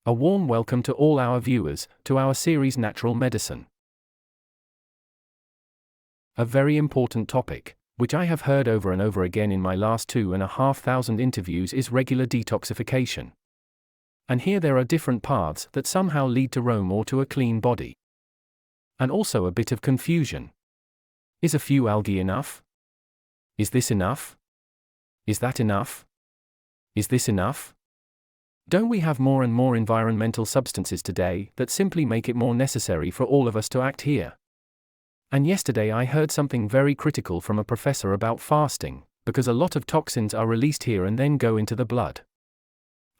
A warm welcome to all our viewers, to our series Natural Medicine. A very important topic, which I have heard over and over again in my last 2,500 interviews, is regular detoxification. And here there are different paths that somehow lead to Rome or to a clean body. And also a bit of confusion. Is a few algae enough? Is this enough? Is that enough? Is this enough? Don't we have more and more environmental substances today that simply make it more necessary for all of us to act here? And yesterday I heard something very critical from a professor about fasting, because a lot of toxins are released here and then go into the blood.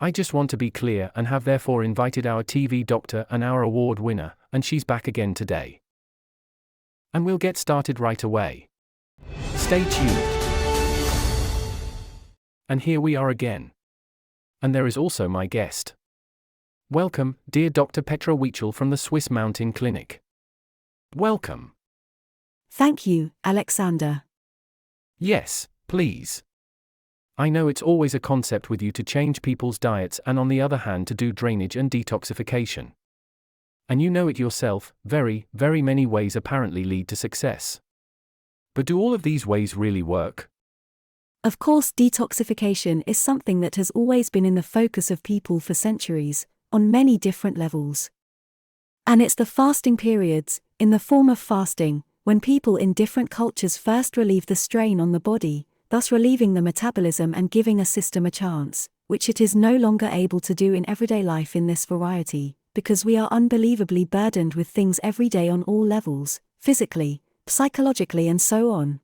I just want to be clear and have therefore invited our TV doctor and our award winner, and she's back again today. And we'll get started right away. Stay tuned. And here we are again. And there is also my guest. Welcome, dear Dr. Petra Wiechel from the Swiss Mountain Clinic. Welcome. Thank you, Alexander. Yes, please. I know it's always a concept with you to change people's diets and on the other hand to do drainage and detoxification. And you know it yourself, very, very many ways apparently lead to success. But do all of these ways really work? Of course, detoxification is something that has always been in the focus of people for centuries, on many different levels. And it's the fasting periods, in the form of fasting, when people in different cultures first relieve the strain on the body, thus relieving the metabolism and giving a system a chance, which it is no longer able to do in everyday life in this variety, because we are unbelievably burdened with things every day on all levels, physically, psychologically and so on.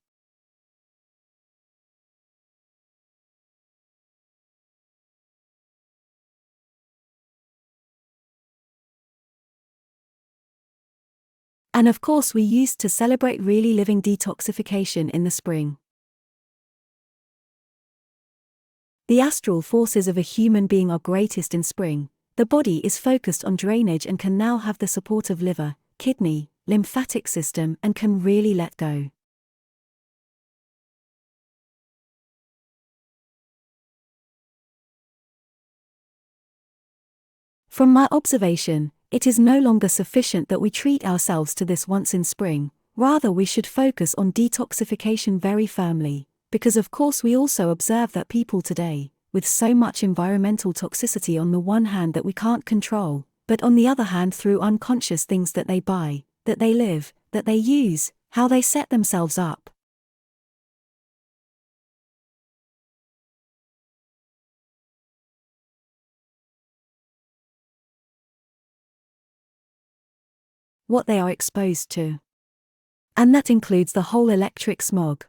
And of course we used to celebrate really living detoxification in the spring. The astral forces of a human being are greatest in spring. The body is focused on drainage and can now have the support of liver, kidney, lymphatic system and can really let go. From my observation, it is no longer sufficient that we treat ourselves to this once in spring, rather we should focus on detoxification very firmly, because of course we also observe that people today, with so much environmental toxicity on the one hand that we can't control, but on the other hand through unconscious things that they buy, that they live, that they use, how they set themselves up. What they are exposed to. And that includes the whole electric smog.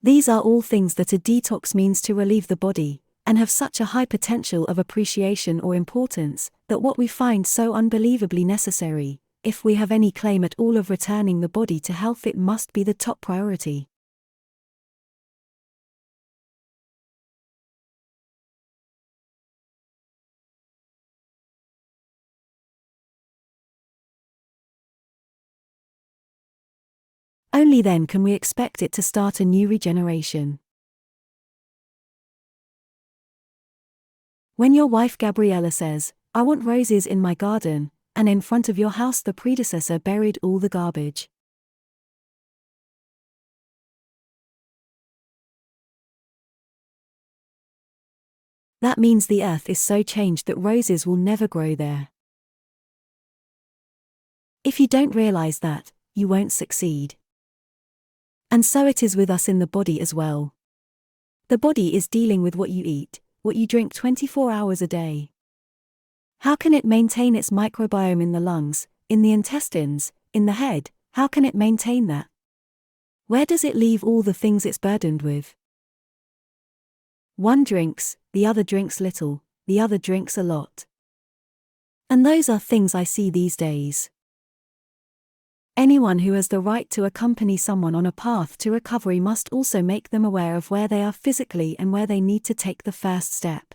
These are all things that a detox means to relieve the body, and have such a high potential of appreciation or importance, that what we find so unbelievably necessary, if we have any claim at all of returning the body to health, it must be the top priority. Only then can we expect it to start a new regeneration. When your wife Gabriella says, "I want roses in my garden," and in front of your house the predecessor buried all the garbage. That means the earth is so changed that roses will never grow there. If you don't realize that, you won't succeed. And so it is with us in the body as well. The body is dealing with what you eat, what you drink 24 hours a day. How can it maintain its microbiome in the lungs, in the intestines, in the head? How can it maintain that? Where does it leave all the things it's burdened with? One drinks, the other drinks little, the other drinks a lot. And those are things I see these days. Anyone who has the right to accompany someone on a path to recovery must also make them aware of where they are physically and where they need to take the first step.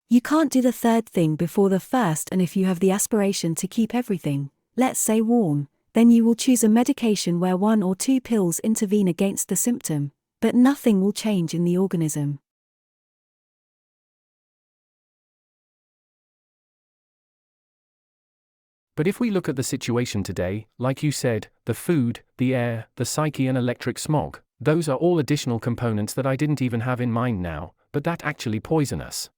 You can't do the third thing before the first, and if you have the aspiration to keep everything, let's say warm, then you will choose a medication where 1 or 2 pills intervene against the symptom, but nothing will change in the organism. But if we look at the situation today, like you said, the food, the air, the psyche and electric smog, those are all additional components that I didn't even have in mind now, but that actually poison us.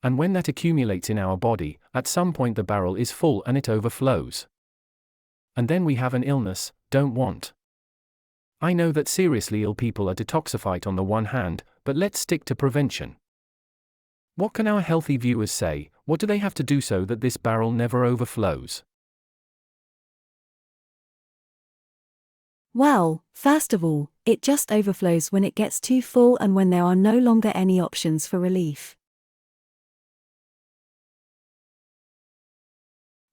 And when that accumulates in our body, at some point the barrel is full and it overflows. And then we have an illness, don't want. I know that seriously ill people are detoxified on the one hand, but let's stick to prevention. What can our healthy viewers say? What do they have to do so that this barrel never overflows? Well, first of all, it just overflows when it gets too full and when there are no longer any options for relief.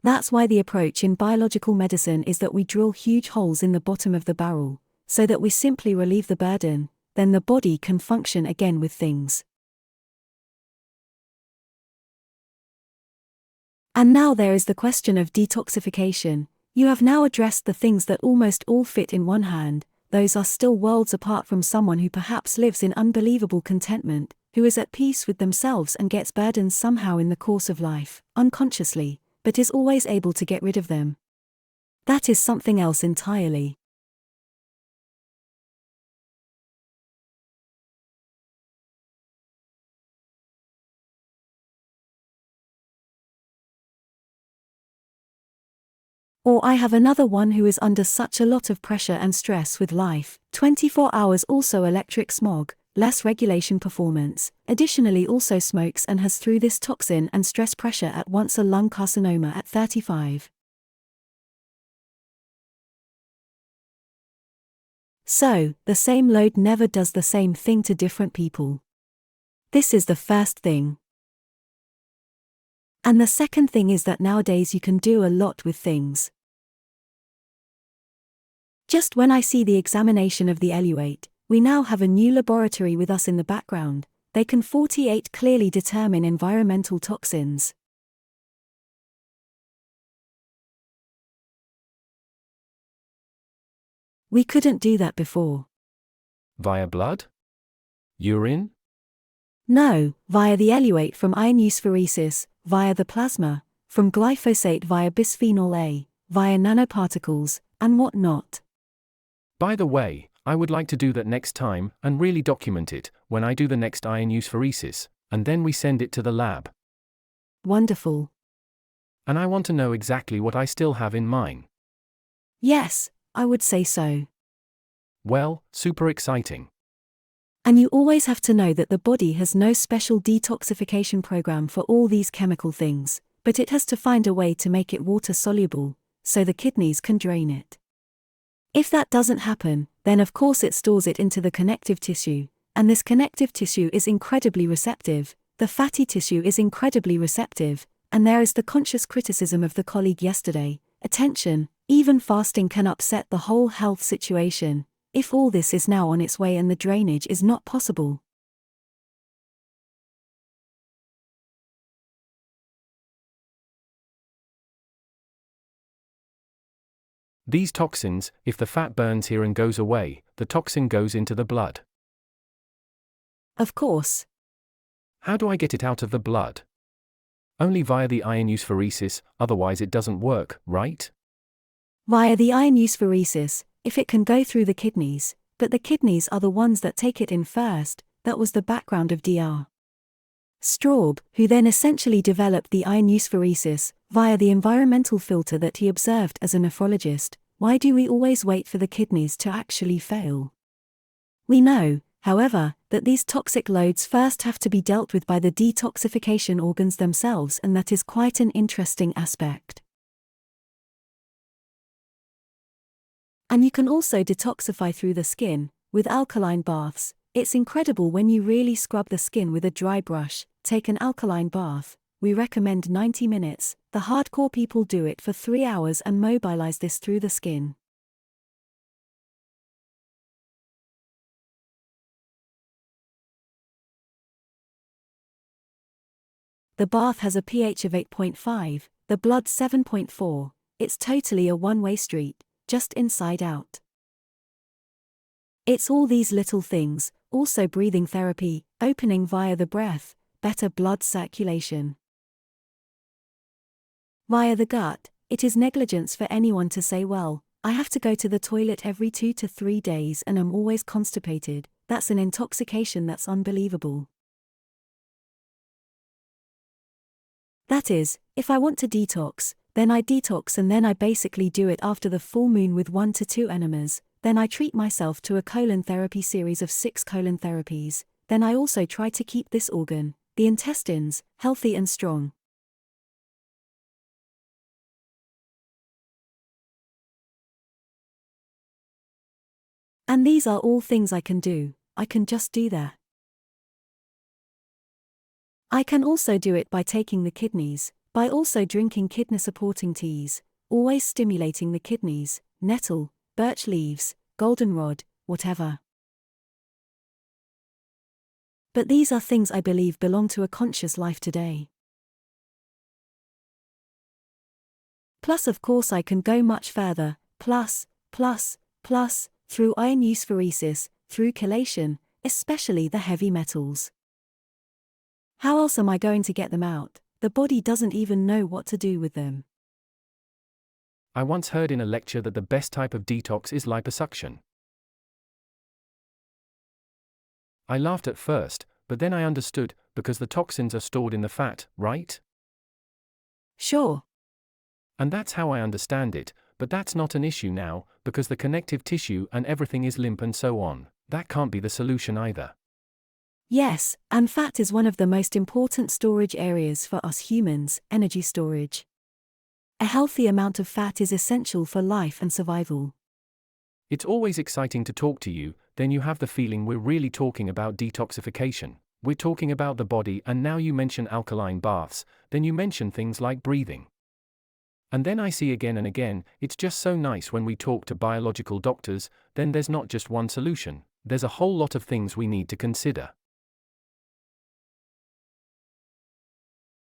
That's why the approach in biological medicine is that we drill huge holes in the bottom of the barrel, so that we simply relieve the burden, then the body can function again with things. And now there is the question of detoxification. You have now addressed the things that almost all fit in one hand. Those are still worlds apart from someone who perhaps lives in unbelievable contentment, who is at peace with themselves and gets burdens somehow in the course of life, unconsciously, but is always able to get rid of them. That is something else entirely. Or I have another one who is under such a lot of pressure and stress with life, 24 hours also electric smog, less regulation performance, additionally also smokes and has through this toxin and stress pressure at once a lung carcinoma at 35. So, the same load never does the same thing to different people. This is the first thing. And the second thing is that nowadays you can do a lot with things. Just when I see the examination of the eluate, we now have a new laboratory with us in the background. They can 48 clearly determine environmental toxins. We couldn't do that before. Via blood? Urine? No, via the eluate from ionospheresis, via the plasma, from glyphosate via bisphenol A, via nanoparticles, and what not. By the way, I would like to do that next time, and really document it, when I do the next ionospheresis, and then we send it to the lab. Wonderful. And I want to know exactly what I still have in mine. Yes, I would say so. Well, super exciting. And you always have to know that the body has no special detoxification program for all these chemical things, but it has to find a way to make it water soluble, so the kidneys can drain it. If that doesn't happen, then of course it stores it into the connective tissue, and this connective tissue is incredibly receptive, the fatty tissue is incredibly receptive, and there is the conscious criticism of the colleague yesterday, attention, even fasting can upset the whole health situation, if all this is now on its way and the drainage is not possible. These toxins, if the fat burns here and goes away, the toxin goes into the blood. Of course. How do I get it out of the blood? Only via the ionospheresis, otherwise it doesn't work, right? Via the ionospheresis, if it can go through the kidneys, but the kidneys are the ones that take it in first. That was the background of Dr. Straub, who then essentially developed the ionospheresis via the environmental filter that he observed as a nephrologist. Why do we always wait for the kidneys to actually fail? We know, however, that these toxic loads first have to be dealt with by the detoxification organs themselves, and that is quite an interesting aspect. And you can also detoxify through the skin, with alkaline baths. It's incredible when you really scrub the skin with a dry brush. Take an alkaline bath. We recommend 90 minutes, the hardcore people do it for 3 hours and mobilize this through the skin. The bath has a pH of 8.5, the blood 7.4, it's totally a one-way street, just inside out. It's all these little things, also breathing therapy, opening via the breath, better blood circulation. Via the gut, it is negligence for anyone to say, well, I have to go to the toilet every 2 to 3 days and I'm always constipated. That's an intoxication that's unbelievable. That is, if I want to detox, then I detox and then I basically do it after the full moon with 1 to 2 enemas, then I treat myself to a colon therapy series of 6 colon therapies, then I also try to keep this organ, the intestines, healthy and strong. And these are all things I can do, I can just do that. I can also do it by taking the kidneys, by also drinking kidney-supporting teas, always stimulating the kidneys, nettle, birch leaves, goldenrod, whatever. But these are things I believe belong to a conscious life today. Plus of course I can go much further, plus, through ionospheresis, through chelation, especially the heavy metals. How else am I going to get them out? The body doesn't even know what to do with them. I once heard in a lecture that the best type of detox is liposuction. I laughed at first, but then I understood, because the toxins are stored in the fat, right? Sure. And that's how I understand it, but that's not an issue now, because the connective tissue and everything is limp and so on. That can't be the solution either. Yes, and fat is one of the most important storage areas for us humans, energy storage. A healthy amount of fat is essential for life and survival. It's always exciting to talk to you, then you have the feeling we're really talking about detoxification. We're talking about the body, and now you mention alkaline baths, then you mention things like breathing. And then I see again and again, it's just so nice when we talk to biological doctors, then there's not just one solution, there's a whole lot of things we need to consider.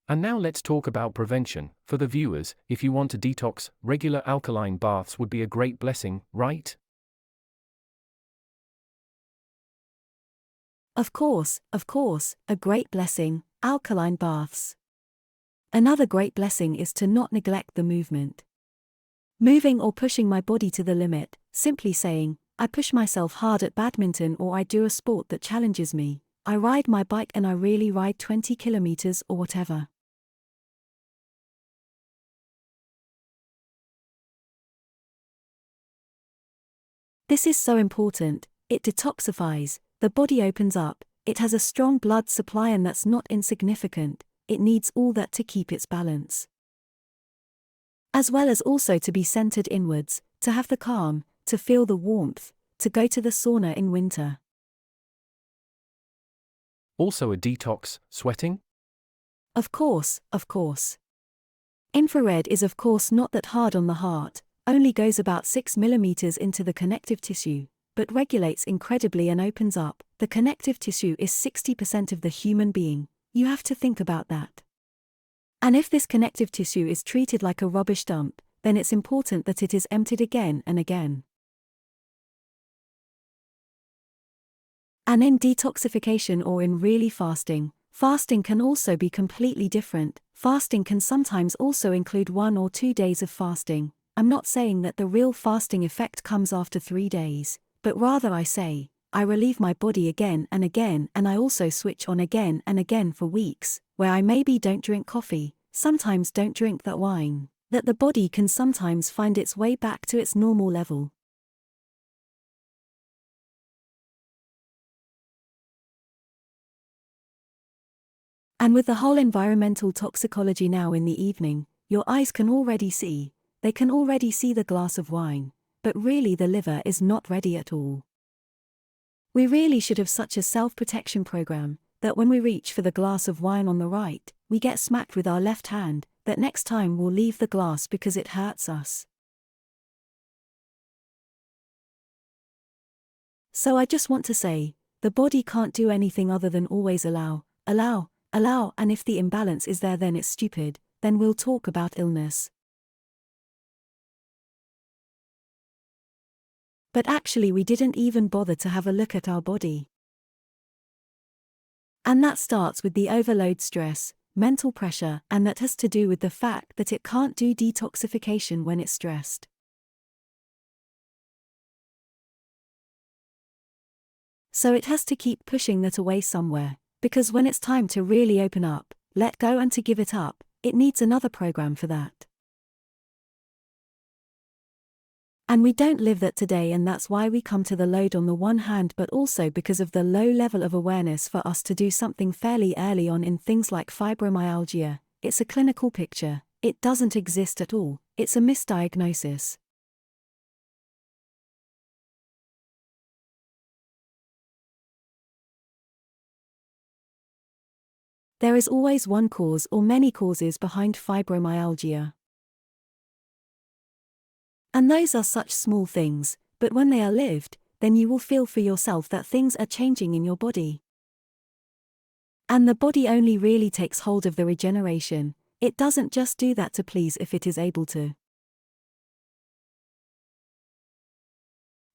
And now let's talk about prevention. For the viewers, if you want to detox, regular alkaline baths would be a great blessing, right? Of course, a great blessing, alkaline baths. Another great blessing is to not neglect the movement. Moving or pushing my body to the limit, simply saying, I push myself hard at badminton or I do a sport that challenges me, I ride my bike and I really ride 20 kilometers or whatever. This is so important, it detoxifies, the body opens up, it has a strong blood supply and that's not insignificant, it needs all that to keep its balance. As well as also to be centered inwards, to have the calm, to feel the warmth, to go to the sauna in winter. Also a detox, sweating? Of course. Infrared is of course not that hard on the heart, only goes about 6 mm into the connective tissue, but regulates incredibly and opens up. The connective tissue is 60% of the human being, you have to think about that. And if this connective tissue is treated like a rubbish dump, then it's important that it is emptied again and again. And in detoxification or in really fasting, fasting can also be completely different. Fasting can sometimes also include 1 or 2 days of fasting. I'm not saying that the real fasting effect comes after 3 days, but rather I say, I relieve my body again and again and I also switch on again and again for weeks, where I maybe don't drink coffee, sometimes don't drink that wine, that the body can sometimes find its way back to its normal level. And with the whole environmental toxicology now in the evening, your eyes can already see, they can already see the glass of wine, but really the liver is not ready at all. We really should have such a self-protection program, that when we reach for the glass of wine on the right, we get smacked with our left hand, that next time we'll leave the glass because it hurts us. So I just want to say, the body can't do anything other than always allow, and if the imbalance is there then it's stupid, then we'll talk about illness. But actually we didn't even bother to have a look at our body. And that starts with the overload stress, mental pressure, and that has to do with the fact that it can't do detoxification when it's stressed. So it has to keep pushing that away somewhere, because when it's time to really open up, let go and to give it up, it needs another program for that. And we don't live that today, and that's why we come to the load on the one hand, but also because of the low level of awareness for us to do something fairly early on in things like fibromyalgia. It's a clinical picture, it doesn't exist at all, it's a misdiagnosis. There is always one cause or many causes behind fibromyalgia. And those are such small things, but when they are lived, then you will feel for yourself that things are changing in your body. And the body only really takes hold of the regeneration, it doesn't just do that to please if it is able to.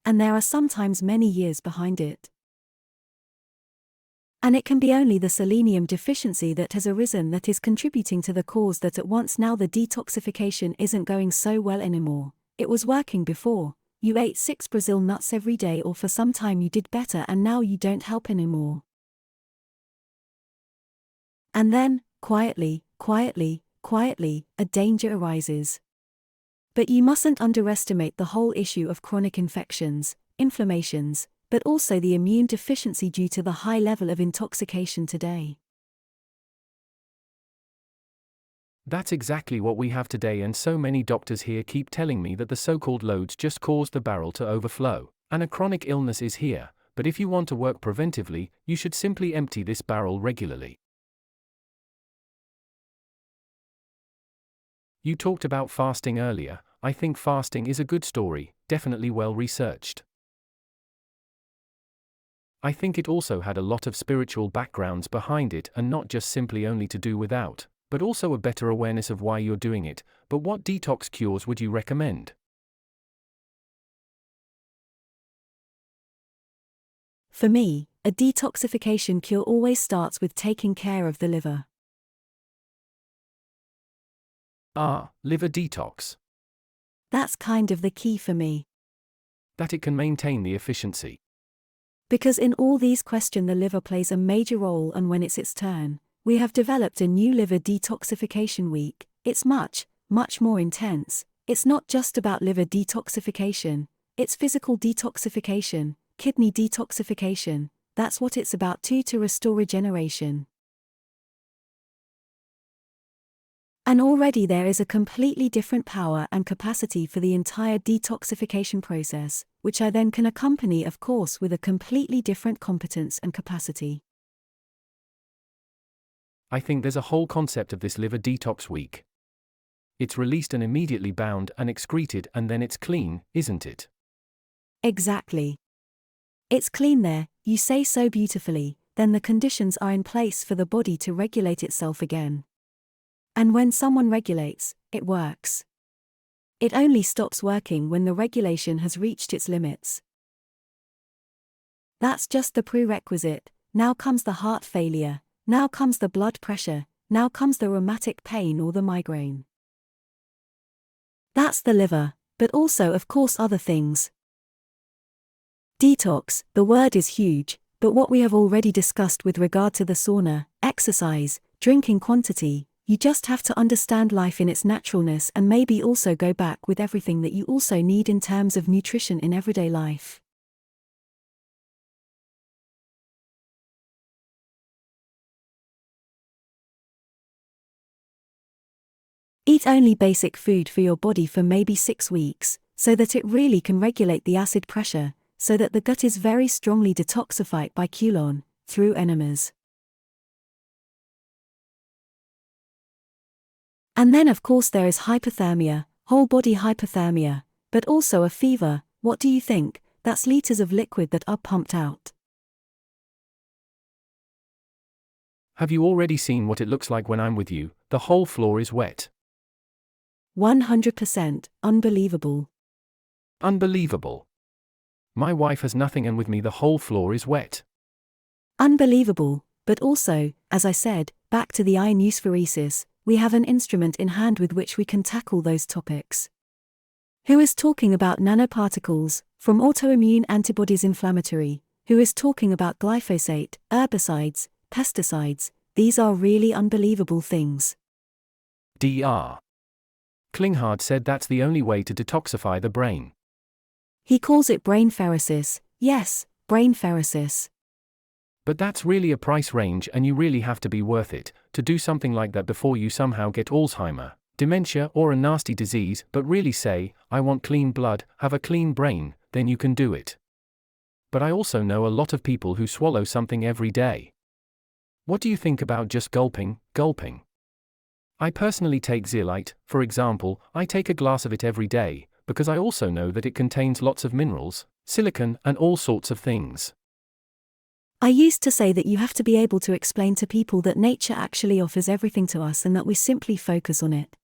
And there are sometimes many years behind it. And it can be only the selenium deficiency that has arisen that is contributing to the cause that at once now the detoxification isn't going so well anymore. It was working before, you ate 6 Brazil nuts every day, or for some time you did better, and now you don't help anymore. And then, quietly, a danger arises. But you mustn't underestimate the whole issue of chronic infections, inflammations, but also the immune deficiency due to the high level of intoxication today. That's exactly what we have today, and so many doctors here keep telling me that the so-called loads just cause the barrel to overflow, and a chronic illness is here, but if you want to work preventively, you should simply empty this barrel regularly. You talked about fasting earlier. I think fasting is a good story, definitely well researched. I think it also had a lot of spiritual backgrounds behind it, and not just simply only to do without, but also a better awareness of why you're doing it. But what detox cures would you recommend? For me, a detoxification cure always starts with taking care of the liver. Liver detox. That's kind of the key for me. That it can maintain the efficiency. Because in all these questions the liver plays a major role, and when it's its turn, we have developed a new liver detoxification week. It's much more intense. It's not just about liver detoxification, it's physical detoxification, kidney detoxification, that's what it's about too, to restore regeneration. And already there is a completely different power and capacity for the entire detoxification process, which I then can accompany, of course, with a completely different competence and capacity. I think there's a whole concept of this liver detox week. It's released and immediately bound and excreted, and then it's clean, isn't it? Exactly. It's clean there, you say so beautifully, then the conditions are in place for the body to regulate itself again. And when someone regulates, it works. It only stops working when the regulation has reached its limits. That's just the prerequisite. Now comes the heart failure, now comes the blood pressure, now comes the rheumatic pain or the migraine. That's the liver, but also of course other things. Detox, the word is huge, but what we have already discussed with regard to the sauna, exercise, drinking quantity, you just have to understand life in its naturalness, and maybe also go back with everything that you also need in terms of nutrition in everyday life. Eat only basic food for your body for maybe 6 weeks, so that it really can regulate the acid pressure, so that the gut is very strongly detoxified by colon, through enemas. And then of course there is hypothermia, whole body hypothermia, but also a fever. What do you think? That's liters of liquid that are pumped out. Have you already seen what it looks like when I'm with you? The whole floor is wet. 100%, unbelievable. Unbelievable. My wife has nothing, and with me the whole floor is wet. Unbelievable, but also, as I said, back to the ionospheresis, we have an instrument in hand with which we can tackle those topics. Who is talking about nanoparticles, from autoimmune antibodies inflammatory? Who is talking about glyphosate, herbicides, pesticides? These are really unbelievable things. Dr. Klinghardt said that's the only way to detoxify the brain. He calls it brain pheresis. Yes, brain pheresis. But that's really a price range, and you really have to be worth it to do something like that before you somehow get Alzheimer's, dementia, or a nasty disease. But really say, I want clean blood, have a clean brain, then you can do it. But I also know a lot of people who swallow something every day. What do you think about just gulping? I personally take zeolite, for example. I take a glass of it every day, because I also know that it contains lots of minerals, silicon, and all sorts of things. I used to say that you have to be able to explain to people that nature actually offers everything to us and that we simply focus on it.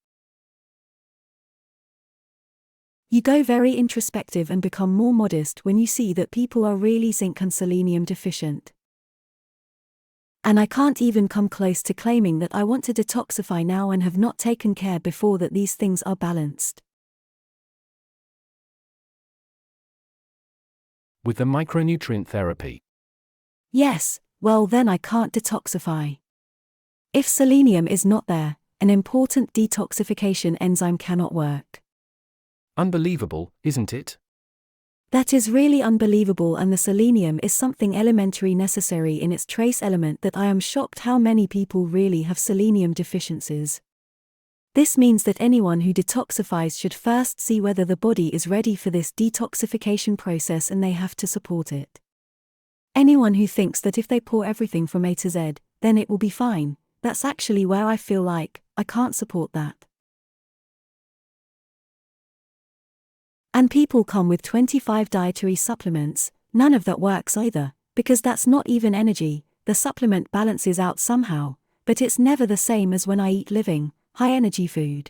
You go very introspective and become more modest when you see that people are really zinc and selenium deficient. And I can't even come close to claiming that I want to detoxify now and have not taken care before that these things are balanced. With the micronutrient therapy. Yes, well then I can't detoxify. If selenium is not there, an important detoxification enzyme cannot work. Unbelievable, isn't it? That is really unbelievable, and the selenium is something elementary necessary in its trace element that I am shocked how many people really have selenium deficiencies. This means that anyone who detoxifies should first see whether the body is ready for this detoxification process, and they have to support it. Anyone who thinks that if they pour everything from A to Z, then it will be fine, that's actually where I feel like I can't support that. And people come with 25 dietary supplements, none of that works either, because that's not even energy. The supplement balances out somehow, but it's never the same as when I eat living, high-energy food.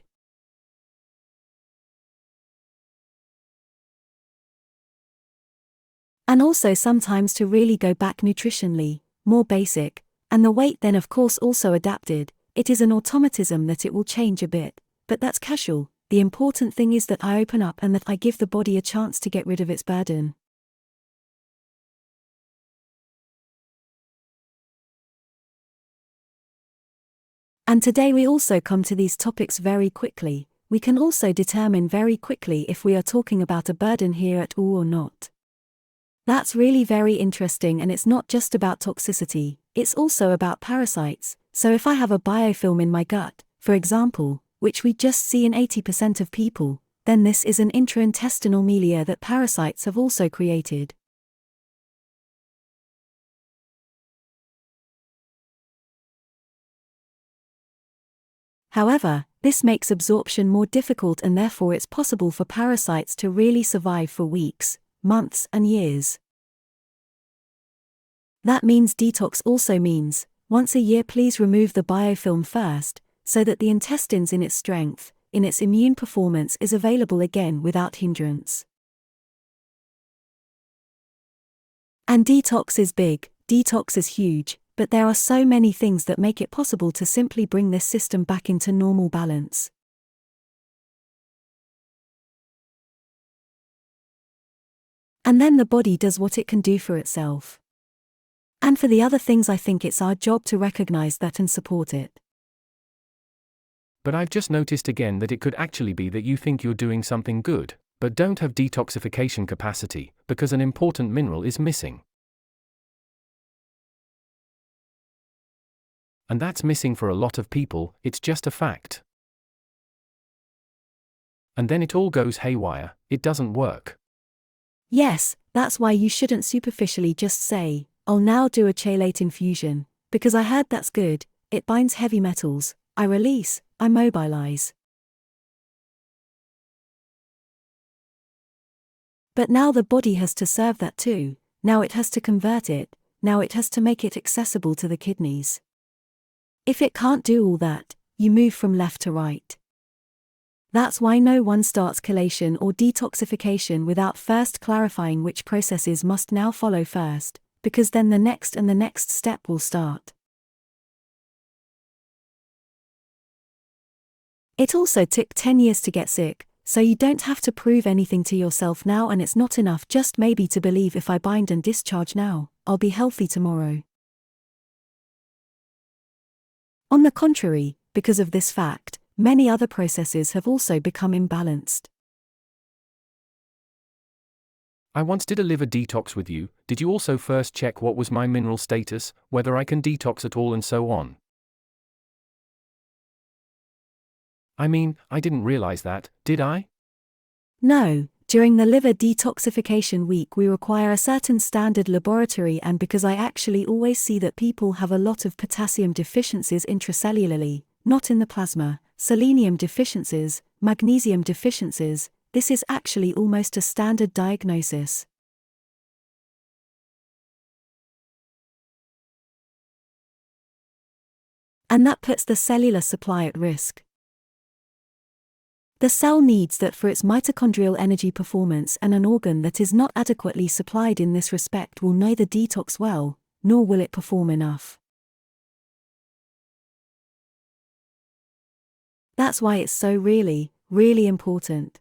And also sometimes to really go back nutritionally, more basic, and the weight then of course also adapted. It is an automatism that it will change a bit, but that's casual. The important thing is that I open up and that I give the body a chance to get rid of its burden. And today we also come to these topics very quickly. We can also determine very quickly if we are talking about a burden here at all or not. That's really very interesting, and it's not just about toxicity, it's also about parasites. So if I have a biofilm in my gut, for example, which we just see in 80% of people, then this is an intraintestinal melia that parasites have also created. However, this makes absorption more difficult, and therefore it's possible for parasites to really survive for weeks, months, and years. That means detox also means, once a year please remove the biofilm first, so that the intestines in its strength, in its immune performance is available again without hindrance. And detox is big, detox is huge, but there are so many things that make it possible to simply bring this system back into normal balance. And then the body does what it can do for itself. And for the other things, I think it's our job to recognize that and support it. But I've just noticed again that it could actually be that you think you're doing something good, but don't have detoxification capacity, because an important mineral is missing. And that's missing for a lot of people, it's just a fact. And then it all goes haywire, it doesn't work. Yes, that's why you shouldn't superficially just say, I'll now do a chelate infusion, because I heard that's good, it binds heavy metals, I release, I mobilize. But now the body has to serve that too, now it has to convert it, now it has to make it accessible to the kidneys. If it can't do all that, you move from left to right. That's why no one starts chelation or detoxification without first clarifying which processes must now follow first, because then the next and the next step will start. It also took 10 years to get sick, so you don't have to prove anything to yourself now, and it's not enough just maybe to believe if I bind and discharge now, I'll be healthy tomorrow. On the contrary, because of this fact, many other processes have also become imbalanced. I once did a liver detox with you. Did you also first check what was my mineral status, whether I can detox at all and so on? I mean, I didn't realize that, did I? No, during the liver detoxification week we require a certain standard laboratory, and because I actually always see that people have a lot of potassium deficiencies intracellularly, not in the plasma, selenium deficiencies, magnesium deficiencies, this is actually almost a standard diagnosis. And that puts the cellular supply at risk. The cell needs that for its mitochondrial energy performance, and an organ that is not adequately supplied in this respect will neither detox well, nor will it perform enough. That's why it's so really important.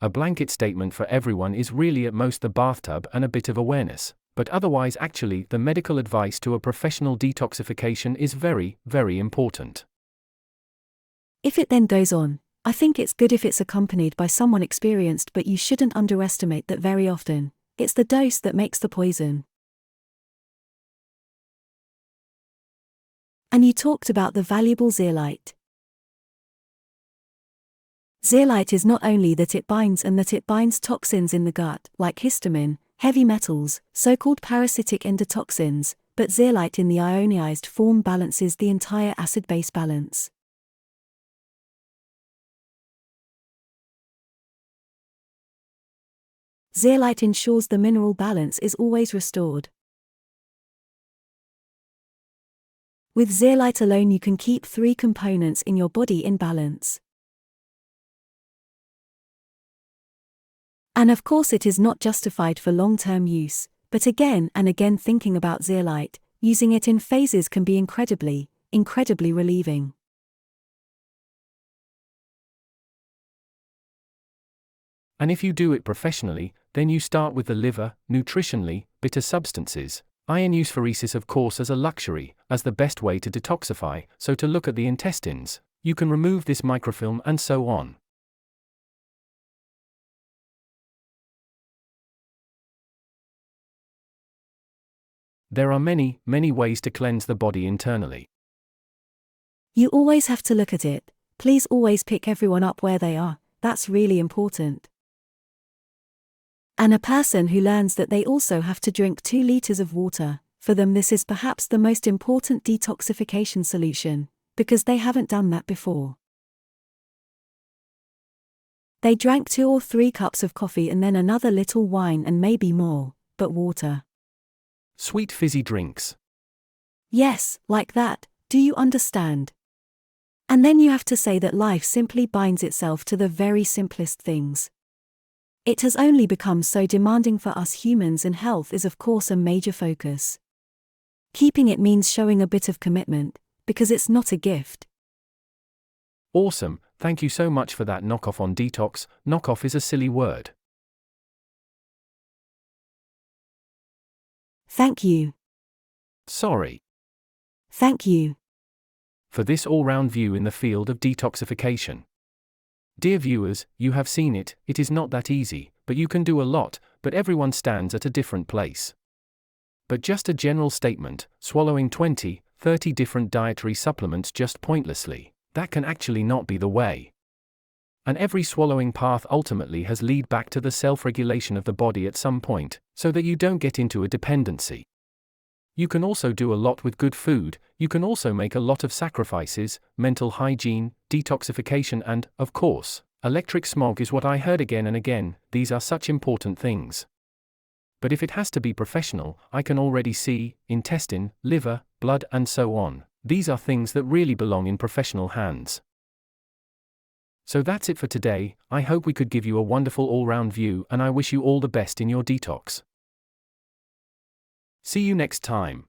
A blanket statement for everyone is really at most the bathtub and a bit of awareness, but otherwise actually the medical advice to a professional detoxification is very, very important. If it then goes on, I think it's good if it's accompanied by someone experienced, but you shouldn't underestimate that very often, it's the dose that makes the poison. And you talked about the valuable zeolite. Zeolite is not only that it binds toxins in the gut, like histamine, heavy metals, so-called parasitic endotoxins, but zeolite in the ionized form balances the entire acid-base balance. Zeolite ensures the mineral balance is always restored. With zeolite alone you can keep 3 components in your body in balance. And of course it is not justified for long-term use, but again and again thinking about zeolite, using it in phases can be incredibly relieving. And if you do it professionally, then you start with the liver, nutritionally, bitter substances, iron phoresis of course as a luxury, as the best way to detoxify, so to look at the intestines, you can remove this microfilm and so on. There are many ways to cleanse the body internally. You always have to look at it. Please always pick everyone up where they are, that's really important. And a person who learns that they also have to drink 2 liters of water, for them this is perhaps the most important detoxification solution, because they haven't done that before. They drank 2 or 3 cups of coffee and then another little wine and maybe more, but water. Sweet fizzy drinks. Yes, like that, do you understand? And then you have to say that life simply binds itself to the very simplest things. It has only become so demanding for us humans, and health is of course a major focus. Keeping it means showing a bit of commitment, because it's not a gift. Awesome, thank you so much for that knockoff on detox. Knockoff is a silly word. Thank you. Sorry. Thank you. For this all-round view in the field of detoxification. Dear viewers, you have seen it, it is not that easy, but you can do a lot, but everyone stands at a different place. But just a general statement, swallowing 20, 30 different dietary supplements just pointlessly, that can actually not be the way. And every swallowing path ultimately has lead back to the self-regulation of the body at some point, so that you don't get into a dependency. You can also do a lot with good food, you can also make a lot of sacrifices, mental hygiene, detoxification and, of course, electric smog is what I heard again and again, these are such important things. But if it has to be professional, I can already see, intestine, liver, blood and so on, these are things that really belong in professional hands. So that's it for today, I hope we could give you a wonderful all-round view and I wish you all the best in your detox. See you next time.